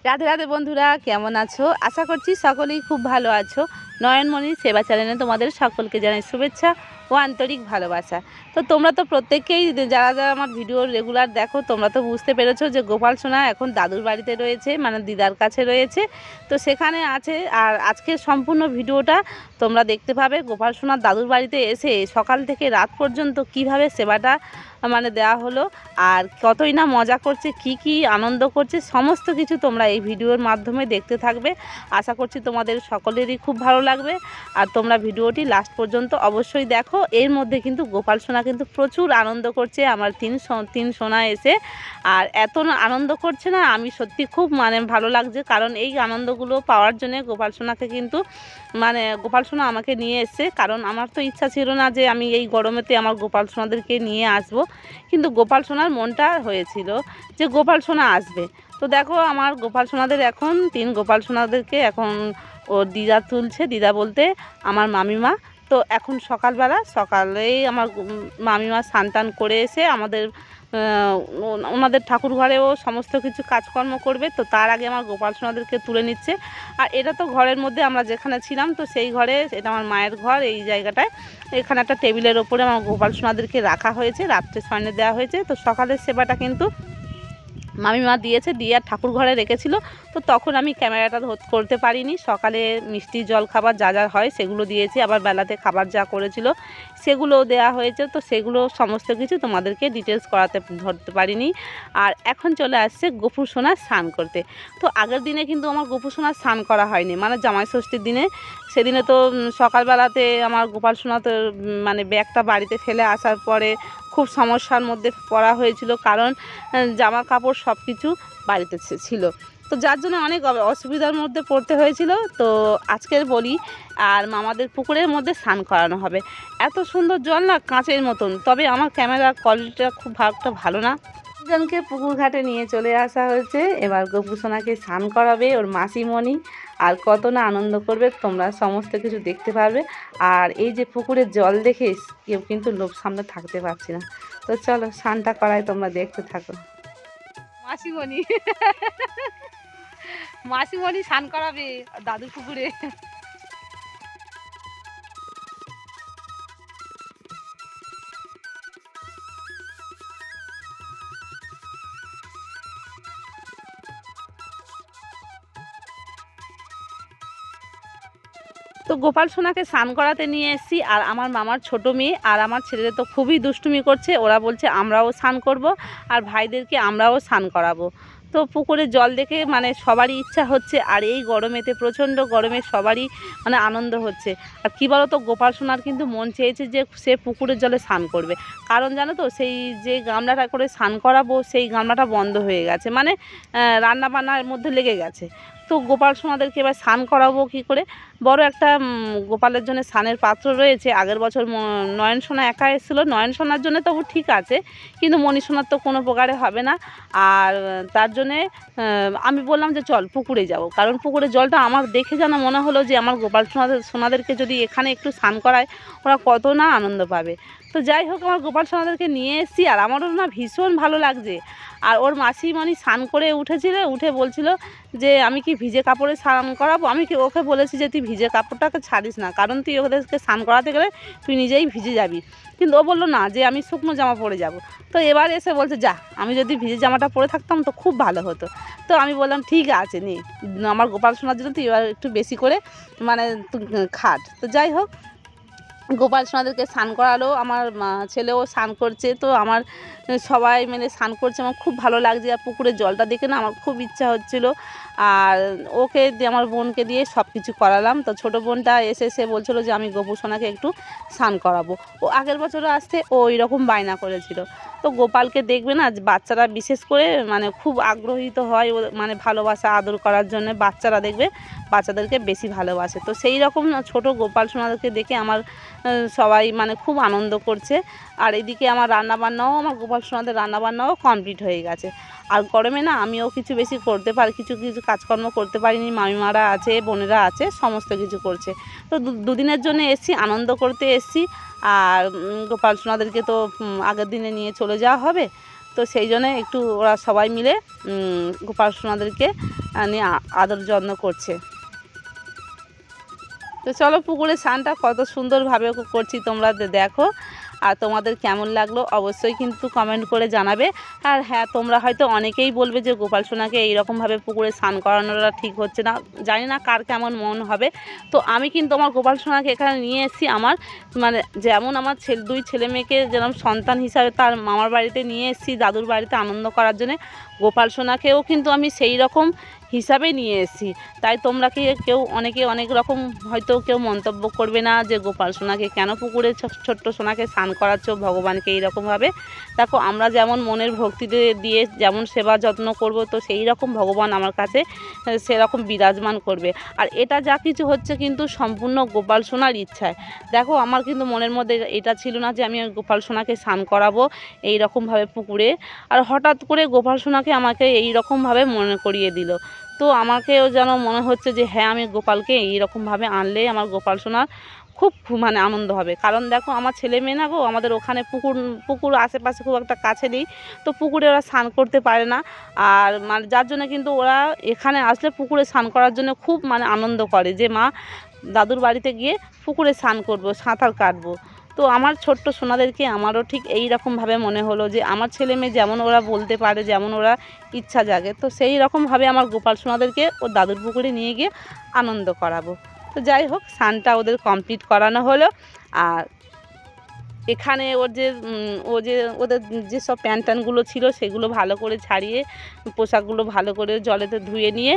রাধে রাধে বন্ধুরা, কেমন আছো? আশা করছি সকলেই খুব ভালো আছো। নয়নমণি সেবা চ্যানেলে তোমাদের সকলকে জানাই শুভেচ্ছা ও আন্তরিক ভালোবাসা। তো তোমরা তো প্রত্যেকেই যারা যারা আমার ভিডিও রেগুলার দেখো, তোমরা তো বুঝতে পেরেছো যে গোপাল সোনা এখন দাদুর বাড়িতে রয়েছে, মানে দিদার কাছে রয়েছে। তো সেখানে আছে। আর আজকের সম্পূর্ণ ভিডিওটা তোমরা দেখতে পাবে। গোপাল সোনার দাদুর বাড়িতে এসে সকাল থেকে রাত পর্যন্ত কিভাবে সেবাটা মানে দেওয়া হলো, আর কতই না মজা করছে, কি আনন্দ করছে, সমস্ত কিছু তোমরা এই ভিডিওর মাধ্যমে দেখতে থাকবে। আশা করছি তোমাদের সকলেরই খুব ভালো লাগবে। আর তোমরা ভিডিওটি লাস্ট পর্যন্ত অবশ্যই দেখো। এর মধ্যে কিন্তু গোপাল সোনা কিন্তু প্রচুর আনন্দ করছে আমার তিন সোনা এসে। আর এত আনন্দ করছে না, আমি সত্যি খুব ভালো লাগছে। কারণ এই আনন্দগুলো পাওয়ার জন্য গোপাল সোনাকে কিন্তু গোপাল সোনা আমাকে নিয়ে এসছে। কারণ আমার তো ইচ্ছা ছিল না যে আমি এই গরমেতে আমার গোপাল সোনাদেরকে নিয়ে আসবো, কিন্তু গোপাল সোনার মনটা হয়েছিল যে গোপাল সোনা আসবে। তো দেখো আমার গোপাল সোনাদের এখন গোপাল সোনাদেরকে এখন ওর দিদা তুলছে। দিদা বলতে আমার মামিমা। তো এখন সকালেই আমার মামিমা স্নান টান করে এসে আমাদের ওনাদের ঠাকুর ঘরেও সমস্ত কিছু কাজকর্ম করবে। তো তার আগে আমার গোপাল সোনাদেরকে তুলে নিচ্ছে। আর এটা তো ঘরের মধ্যে আমরা যেখানে ছিলাম, তো সেই ঘরে, এটা আমার মায়ের ঘর। এই জায়গাটায় এখানে একটা টেবিলের ওপরে আমার গোপাল সোনাদেরকে রাখা হয়েছে, রাত্রে শয়নে দেওয়া হয়েছে। তো সকালের সেবাটা কিন্তু মামিমা দিয়েছে, দিয়ে আর ঠাকুর ঘরে রেখেছিল। তো তখন আমি ক্যামেরাটা করতে পারিনি। সকালে মিষ্টি জল খাবার যা যা হয় সেগুলো দিয়েছি, আবার বেলাতে খাবার যা করেছিল সেগুলোও দেওয়া হয়েছে। তো সেগুলো সমস্ত কিছু তোমাদেরকে ডিটেলস ধরতে পারিনি। আর এখন চলে আসছে গোপু সোনা স্নান করতে। তো আগের দিনে কিন্তু আমার গোপু সোনা স্নান করা হয়নি, মানে জামাই ষষ্ঠীর দিনে। সেদিনে তো সকালবেলাতে আমার গোপাল সোনা তো ব্যাগটা বাড়িতে ফেলে আসার পরে খুব সমস্যার মধ্যে পড়া হয়েছিল। কারণ জামা কাপড় সব কিছু বাড়িতে ছিল, তো যার জন্য অনেক অসুবিধার মধ্যে পড়তে হয়েছিল। তো আজকের বলি, আর মামাদের পুকুরের মধ্যে স্নান করানো হবে। এত সুন্দর জল না, কাঁচের মতন। তবে আমার ক্যামেরার কোয়ালিটিটা খুব একটা ভালো না। জনকে পুকুর ঘাটে নিয়ে চলে আসা হয়েছে। এবার গোপু সোনাকে স্নান করাবে ওর মাসিমণি। আর কত না আনন্দ করবে, তোমরা সমস্ত কিছু দেখতে পারবে। আর এই যে পুকুরের জল দেখে কেউ কিন্তু লোভ সামনে থাকতে পারছে না। তো চলো স্নানটা করাই, তোমরা দেখতে থাকো। মাসিমণি মাসিমণি স্নান করাবে দাদুর পুকুরে। তো গোপাল সোনাকে স্নান করাতে নিয়ে এসেছি। আর আমার মামার ছোট মেয়ে আর আমার ছেলেরা তো খুবই দুষ্টুমি করছে। ওরা বলছে আমরাও স্নান করব, আর ভাইদেরকে আমরাও স্নান করাবো। তো পুকুরে জল দেখে সবারই ইচ্ছা হচ্ছে। আর এই গরমেতে, প্রচণ্ড গরমে সবারই আনন্দ হচ্ছে। আর কী বলো তো, গোপাল সোনার কিন্তু মন চেয়েছে যে সে পুকুরের জলে স্নান করবে। কারণ জানো তো, সেই যে গামলাটা করে স্নান করাবো, সেই গামলাটা বন্ধ হয়ে গেছে, রান্না বান্নার মধ্যে লেগে গেছে। তো গোপাল সোনাদেরকে এবার স্নান করাবো কী করে? বড় একটা গোপালের জন্য স্নানের পাত্র রয়েছে। আগের বছর নয়ন সোনা একা এসেছিলো, নয়ন সোনার জন্য তবু ঠিক আছে, কিন্তু মণি সোনার তো কোনো প্রকারে হবে না। আর তার জন্যে আমি বললাম যে চল পুকুরে যাব। কারণ পুকুরের জলটা আমার দেখে যেন মনে হলো যে আমার গোপাল সোনাদেরকে যদি এখানে একটু স্নান করায়, ওরা কত না আনন্দ পাবে। তো যাই হোক, আমার গোপাল সোনাদেরকে নিয়ে এসেছি। আর আমারও না ভীষণ ভালো লাগছে। আর ওর মাসিমণি স্নান করে উঠে বলছিল যে আমি কি ভিজে কাপড়ে স্নান করাবো? আমি ওকে বলেছি যে তুই ভিজে কাপড়টাকে ছাড়িস না, কারণ তুই ওদেরকে স্নান করাতে গেলে তুই নিজেই ভিজে যাবি। কিন্তু ও বললো না, যে আমি শুকনো জামা পরে যাব। তো এবার এসে বলছে যা, আমি যদি ভিজে জামাটা পরে থাকতাম তো খুব ভালো হতো। তো আমি বললাম ঠিক আছে, নে, আমার গোপাল সোনার জন্য তুই এবার একটু বেশি করে তুই খাট। তো যাই হোক, গোপাল সোনাদেরকে স্নান করালো। আমার ছেলেও স্নান করছে। তো আমার সবাই মিলে স্নান করছে, আমার খুব ভালো লাগছে। আর পুকুরের জলটা দেখে না আমার খুব ইচ্ছা হচ্ছিলো। আর ওকে দিয়ে, আমার বোনকে দিয়ে সব কিছু করালাম। তো ছোটো বোনটা এসে সে বলছিলো যে আমি গোপু সোনাকে একটু স্নান করাবো। ও আগের বছরও আসতে ও এরকম বায়না করেছিল। তো গোপালকে দেখবে না, বাচ্চারা বিশেষ করে খুব আগ্রহীত হয় ও ভালোবাসা আদর করার জন্য। বাচ্চারা দেখবে বাচ্চাদেরকে বেশি ভালোবাসে। তো সেই রকম ছোট গোপাল সোনাদেরকে দেখে আমার সবাই খুব আনন্দ করছে। আর এদিকে আমার আমার গোপাল সোনাদের রান্নাবান্নাও কমপ্লিট হয়ে গেছে। আর গরমে না আমিও কিছু বেশি করতে পারি, কিছু কাজকর্ম করতে পারিনি। মামিমারা আছে, বোনেরা আছে, সমস্ত কিছু করছে। তো দুদিনের জন্য এসছি, আনন্দ করতে এসছি। আর গোপাল সোনাদেরকে তো আগের দিনে নিয়ে চলে যাওয়া হবে। তো সেই জন্য একটু ওরা সবাই মিলে গোপাল সোনাদেরকে নিয়ে আদর যত্ন করছে। তো চলো পুকুরে স্নানটা কত সুন্দরভাবে করছি তোমরা দেখো, আর তোমাদের কেমন লাগলো অবশ্যই কিন্তু কমেন্ট করে জানাবে। আর হ্যাঁ, তোমরা হয়তো অনেকেই বলবে যে গোপাল সোনাকে এইরকমভাবে পুকুরে স্নান করানোটা ঠিক হচ্ছে না, জানি না কার কেমন মন হবে। তো আমি কিন্তু আমার গোপাল সোনাকে এখানে নিয়ে এসেছি আমার মানে যেমন আমার দুই ছেলে মেয়েকে যেরকম সন্তান হিসাবে তার মামার বাড়িতে নিয়ে এসেছি দাদুর বাড়িতে আনন্দ করার জন্যে, গোপাল সোনাকেও কিন্তু আমি সেই রকম হিসাবে নিয়ে এসেছি। তাই তোমরা কেউ অনেকে অনেক রকম হয়তো কেউ মন্তব্য করবে না যে গোপাল সোনাকে কেন পুকুরে ছোট্ট সোনাকে স্নান করাচ্ছ ভগবানকে এইরকমভাবে। দেখো আমরা যেমন মনের ভক্তি দিয়ে যেমন সেবা যত্ন করব, তো সেই রকম ভগবান আমার কাছে সেরকম বিরাজমান করবে। আর এটা যা কিছু হচ্ছে কিন্তু সম্পূর্ণ গোপাল সোনার ইচ্ছায়। দেখো আমার কিন্তু মনের মধ্যে এটা ছিল না যে আমি গোপাল সোনাকে স্নান করাবো এই রকমভাবে পুকুরে, আর হঠাৎ করে গোপাল সোনাকে আমাকে এই রকমভাবে মনে করিয়ে দিল। তো আমাকেও যেন মনে হচ্ছে যে হ্যাঁ, আমি গোপালকে এইরকমভাবে আনলে আমার গোপাল সোনার খুব মানে আনন্দ হবে। কারণ দেখো আমার ছেলে মেয়ে না গো, আমাদের ওখানে পুকুর আশেপাশে খুব একটা কাছে নেই, তো পুকুরে ওরা স্নান করতে পারে না। আর মানে যার জন্য কিন্তু ওরা এখানে আসলে পুকুরে স্নান করার জন্য খুব মানে আনন্দ করে যে মা দাদুর বাড়িতে গিয়ে পুকুরে স্নান করবো, সাঁতার কাটবো। তো আমার ছোট্ট সোনাদেরকে আমারও ঠিক এই রকমভাবে মনে হলো যে আমার ছেলে মেয়ে যেমন ওরা বলতে পারে, যেমন ওরা ইচ্ছা জাগে, তো সেই রকমভাবে আমার গোপাল সোনাদেরকে ওর দাদুর পুকুরে নিয়ে গিয়ে আনন্দ করাবো। তো যাই হোক, স্নানটা ওদের কমপ্লিট করানো হলো। আর এখানে ওদের যেসব প্যান্টগুলো ছিল সেগুলো ভালো করে ছাড়িয়ে পোশাকগুলো ভালো করে জলেতে ধুয়ে নিয়ে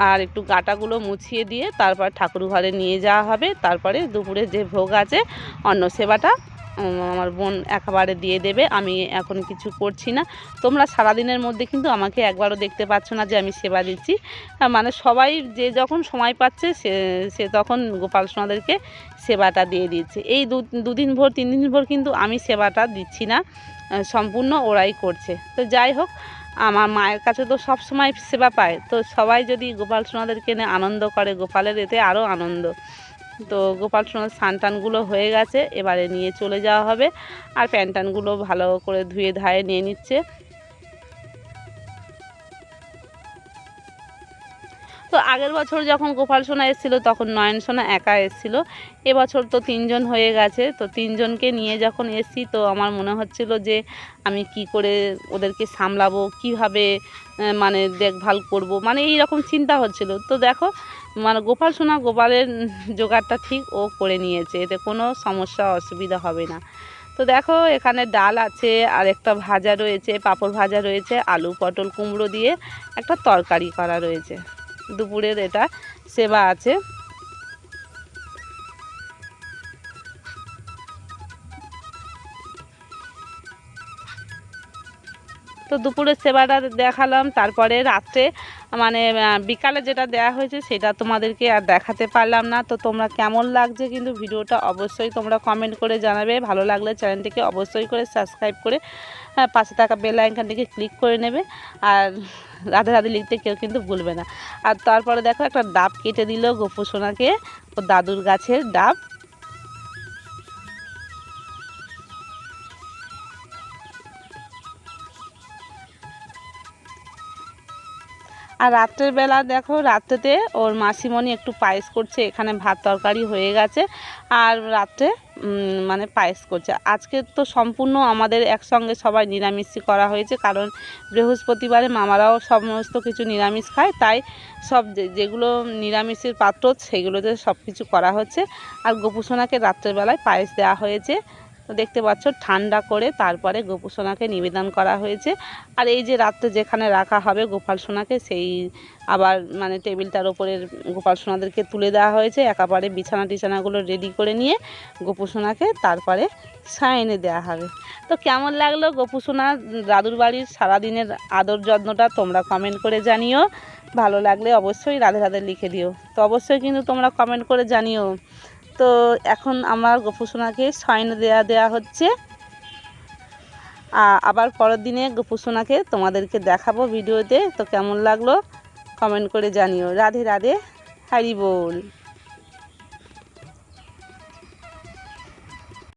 আর একটু গাটাগুলো মুছিয়ে দিয়ে তারপর ঠাকুর ঘরে নিয়ে যাওয়া হবে। তারপরে দুপুরে যে ভোগ আছে অন্ন সেবাটা আমার বোন একেবারে দিয়ে দেবে, আমি এখন কিছু করছি না। তোমরা সারাদিনের মধ্যে কিন্তু আমাকে একবারও দেখতে পাচ্ছ না যে আমি সেবা দিচ্ছি। মানে সবাই যে যখন সময় পাচ্ছে সে তখন গোপাল সোনাদেরকে সেবাটা দিয়ে দিচ্ছে। এই দুদিন ভোর 3 দিন ভোর কিন্তু আমি সেবাটা দিচ্ছি না, সম্পূর্ণ ওরাই করছে। তো যাই হোক, আমার মায়ের কাছে তো সব সময় সেবা পায়, তো সবাই যদি গোপাল সোনাদেরকে নিয়ে আনন্দ করে, গোপালের এতে আরও আনন্দ। তো গোপাল সোনার স্নান হয়ে গেছে, এবারে নিয়ে চলে যাওয়া হবে। আর প্যান্টানগুলো ভালো করে ধুয়ে ধায়ে নিয়ে নিচ্ছে। তো আগের বছর যখন গোপাল সোনা এসেছিলো তখন নয়ন সোনা একা এসেছিলো, এবছর তো 3 জন হয়ে গেছে। তো 3 জনকে নিয়ে যখন এসেছি তো আমার মনে হচ্ছিল যে আমি কি করে ওদেরকে সামলাবো, কিভাবে মানে দেখভাল করব, মানে এই রকম চিন্তা হচ্ছিল। তো দেখো মানে গোপালের জোগাড়টা ঠিক ও করে নিয়েছে, এতে কোনো সমস্যা অসুবিধা হবে না। তো দেখো এখানে ডাল আছে, আর একটা ভাজা রয়েছে, পাঁপড় ভাজা রয়েছে, আলু পটল কুমড়ো দিয়ে একটা তরকারি করা রয়েছে। দুপুরের এটা সেবা আছে। তো দুপুরের সেবাটা দেখালাম, তারপরে রাত্রে মানে বিকালে যেটা দেওয়া হয়েছে সেটা তোমাদেরকে আর দেখাতে পারলাম না। তো তোমরা কেমন লাগছে কিন্তু ভিডিওটা অবশ্যই তোমরা কমেন্ট করে জানাবে। ভালো লাগলে চ্যানেলটিকে অবশ্যই করে সাবস্ক্রাইব করে পাশে থাকা বেল আইকনটিকে ক্লিক করে নেবে। আর রাধে রাধে লিখতে কেউ কিন্তু ভুলবে না। আর তারপরে দেখো একটা ডাব কেটে দিল গোপু সোনাকে, ও দাদুর গাছের ডাব। আর রাত্রের বেলা দেখো রাত্রেতে ওর মাসিমণি একটু পায়েস করছে, এখানে ভাত তরকারি হয়ে গেছে আর রাত্রে মানে পায়েস করছে। আজকে তো সম্পূর্ণ আমাদের একসঙ্গে সবাই নিরামিষই করা হয়েছে, কারণ বৃহস্পতিবারে মামারাও সমস্ত কিছু নিরামিষ খায়, তাই সব যেগুলো নিরামিষের পাত্র সেগুলোতে সব কিছু করা হচ্ছে। আর গোপুসোনাকে রাত্রেবেলায় পায়েস দেওয়া হয়েছে। তো দেখতে পাচ্ছ ঠান্ডা করে তারপরে গোপু সোনাকে নিবেদন করা হয়েছে। আর এই যে রাত্রে যেখানে রাখা হবে গোপাল সোনাকে, সেই আবার মানে টেবিলটার ওপরে গোপাল সোনাদেরকে তুলে দেওয়া হয়েছে। একেবারে বিছানাগুলো রেডি করে নিয়ে গোপু সোনাকে তারপরে সায়নে দেওয়া হবে। তো কেমন লাগলো গোপু সোনা দাদুর বাড়ির সারাদিনের আদর যত্নটা তোমরা কমেন্ট করে জানিও। ভালো লাগলে অবশ্যই রাধে রাধে লিখে দিও। তো অবশ্যই কিন্তু তোমরা কমেন্ট করে জানিও। তো এখন আমার গোপু সোনাকে শয়নে দেওয়া হচ্ছে। আবার পরের দিনে গোপু সোনাকে তোমাদেরকে দেখাবো ভিডিওতে। তো কেমন লাগলো কমেন্ট করে জানিও। রাধে রাধে, হরি বল।